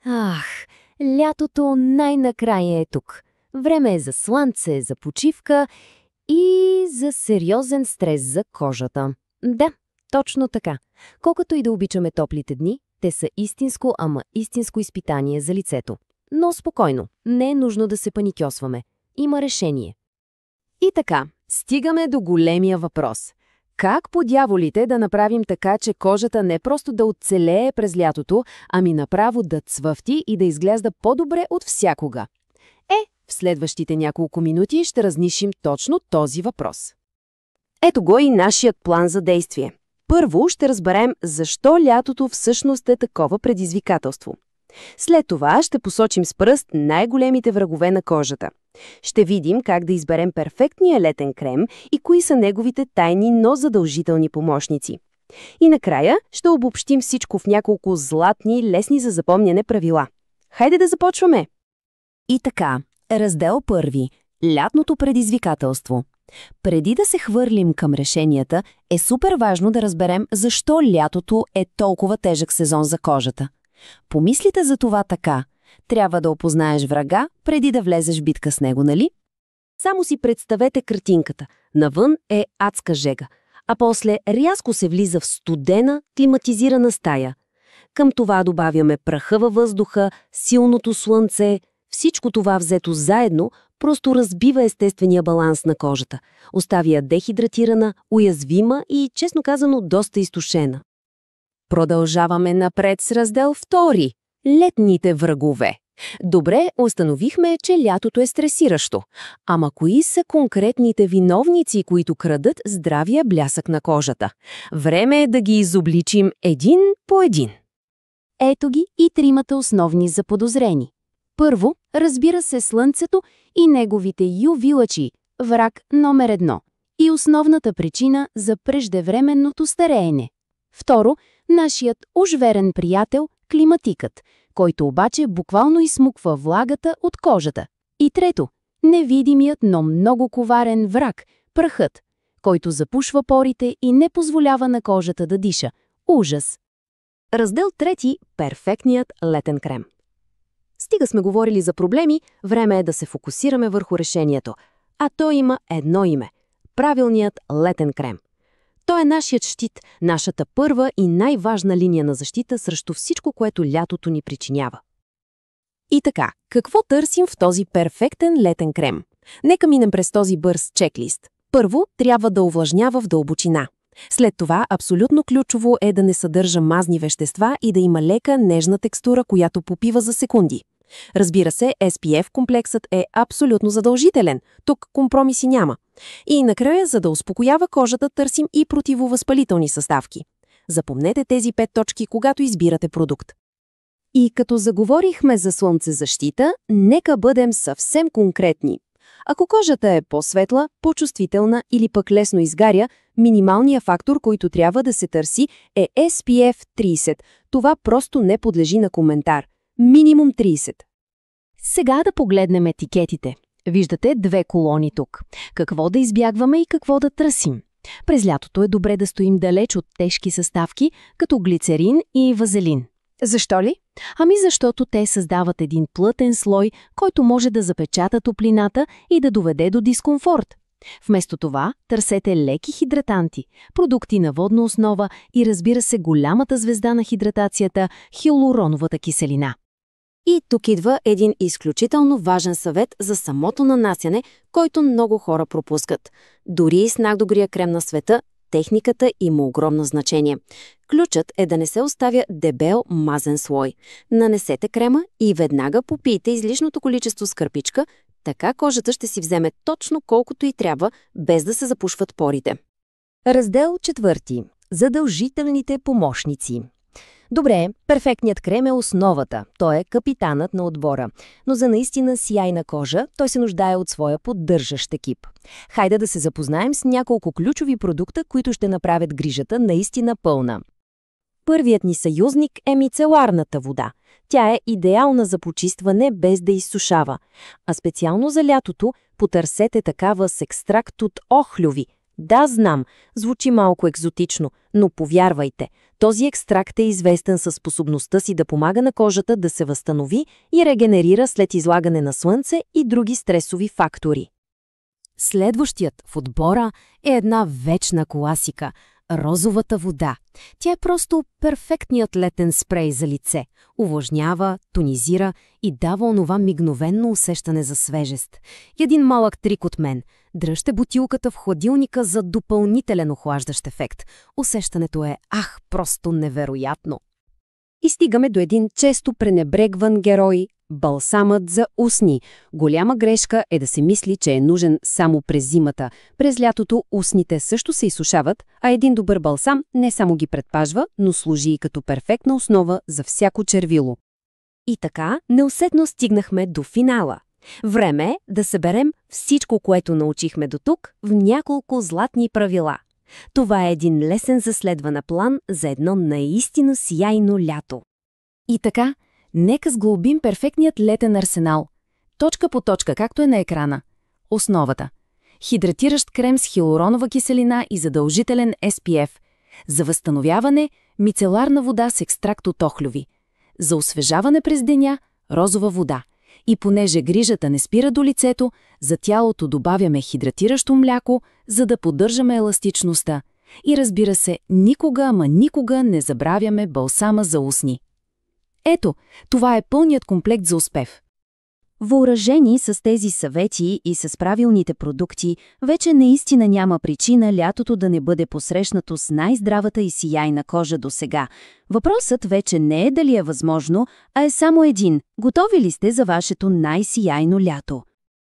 Ах, лятото най-накрая е тук. Време е за слънце, за почивка и за сериозен стрес за кожата. Да, точно така. Колкото и да обичаме топлите дни, те са истинско, ама истинско изпитание за лицето. Но спокойно, не е нужно да се паникьосваме. Има решение. И така, стигаме до големия въпрос. Как по дяволите да направим така, че кожата не просто да оцелее през лятото, ами направо да цвъфти и да изглежда по-добре от всякога? В следващите няколко минути ще разнишим точно този въпрос. Ето го и нашият план за действие. Първо ще разберем защо лятото всъщност е такова предизвикателство. След това ще посочим с пръст най-големите врагове на кожата. Ще видим как да изберем перфектния летен крем и кои са неговите тайни, но задължителни помощници. И накрая ще обобщим всичко в няколко златни, лесни за запомняне правила. Хайде да започваме! И така, раздел първи – лятното предизвикателство. Преди да се хвърлим към решенията, е супер важно да разберем защо лятото е толкова тежък сезон за кожата. Помислите за това така. Трябва да опознаеш врага, преди да влезеш в битка с него, нали? Само си представете картинката. Навън е адска жега, а после рязко се влиза в студена, климатизирана стая. Към това добавяме праха във въздуха, силното слънце. Всичко това взето заедно просто разбива естествения баланс на кожата. Оставя я дехидратирана, уязвима и, честно казано, доста изтощена. Продължаваме напред с раздел 2 – летните врагове. Добре, установихме, че лятото е стресиращо. Ама кои са конкретните виновници, които крадат здравия блясък на кожата? Време е да ги изобличим един по един. Ето ги и тримата основни заподозрени. Първо, разбира се, слънцето и неговите UV лъчи, враг номер 1 и основната причина за преждевременното стареене. Второ, нашият уж верен приятел – климатикът, който обаче буквално изсмуква влагата от кожата. И трето, невидимият, но много коварен враг – прахът, който запушва порите и не позволява на кожата да диша. Ужас! Раздел 3 – перфектният летен крем. Стига сме говорили за проблеми, време е да се фокусираме върху решението. А то има едно име – правилният летен крем. Той е нашият щит, нашата първа и най-важна линия на защита срещу всичко, което лятото ни причинява. И така, какво търсим в този перфектен летен крем? Нека минем през този бърз чеклист. Първо, трябва да увлажнява в дълбочина. След това, абсолютно ключово е да не съдържа мазни вещества и да има лека, нежна текстура, която попива за секунди. Разбира се, SPF-комплексът е абсолютно задължителен. Тук компромиси няма. И накрая, за да успокоява кожата, търсим и противовъзпалителни съставки. Запомнете тези 5 точки, когато избирате продукт. И като заговорихме за слънцезащита, нека бъдем съвсем конкретни. Ако кожата е по-светла, по-чувствителна или пък лесно изгаря, минималният фактор, който трябва да се търси, е SPF 30. Това просто не подлежи на коментар. Минимум 30. Сега да погледнем етикетите. Виждате 2 колони тук. Какво да избягваме и какво да търсим? През лятото е добре да стоим далеч от тежки съставки, като глицерин и вазелин. Защо ли? Ами защото те създават един плътен слой, който може да запечата топлината и да доведе до дискомфорт. Вместо това, търсете леки хидратанти, продукти на водна основа и, разбира се, голямата звезда на хидратацията – хиалуроновата киселина. И тук идва един изключително важен съвет за самото нанасяне, който много хора пропускат. Дори и с най-добрия крем на света, техниката има огромно значение. Ключът е да не се оставя дебел мазен слой. Нанесете крема и веднага попийте излишното количество с кърпичка, така кожата ще си вземе точно колкото и трябва, без да се запушват порите. Раздел 4. Задължителните помощници. Добре, перфектният крем е основата, той е капитанът на отбора, но за наистина сияйна кожа той се нуждае от своя поддържащ екип. Хайде да се запознаем с няколко ключови продукта, които ще направят грижата наистина пълна. Първият ни съюзник е мицеларната вода. Тя е идеална за почистване без да изсушава. А специално за лятото потърсете такава с екстракт от охлюви, Да, знам, звучи малко екзотично, но повярвайте, този екстракт е известен със способността си да помага на кожата да се възстанови и регенерира след излагане на слънце и други стресови фактори. Следващият в отбора е една вечна класика – розовата вода. Тя е просто перфектният летен спрей за лице. Увлажнява, тонизира и дава онова мигновенно усещане за свежест. Един малък трик от мен – дръжте бутилката в хладилника за допълнителен охлаждащ ефект. Усещането е, просто невероятно. И стигаме до един често пренебрегван герой – балсамът за устни. Голяма грешка е да се мисли, че е нужен само през зимата. През лятото устните също се изсушават, а един добър балсам не само ги предпажва, но служи и като перфектна основа за всяко червило. И така, неусетно стигнахме до финала. Време е да съберем всичко, което научихме до тук, в няколко златни правила. Това е един лесен за следване план за едно наистина сияйно лято. И така, нека сглобим перфектният летен арсенал. Точка по точка, както е на екрана. Основата. Хидратиращ крем с хиалуронова киселина и задължителен SPF. За възстановяване – мицеларна вода с екстракт от охлюви. За освежаване през деня – розова вода. И понеже грижата не спира до лицето, за тялото добавяме хидратиращо мляко, за да поддържаме еластичността. И разбира се, никога не забравяме балсама за устни. Ето, това е пълният комплект за успех. Въоръжени с тези съвети и с правилните продукти, вече наистина няма причина лятото да не бъде посрещнато с най-здравата и сияйна кожа до сега. Въпросът вече не е дали е възможно, а е само един. Готови ли сте за вашето най-сияйно лято?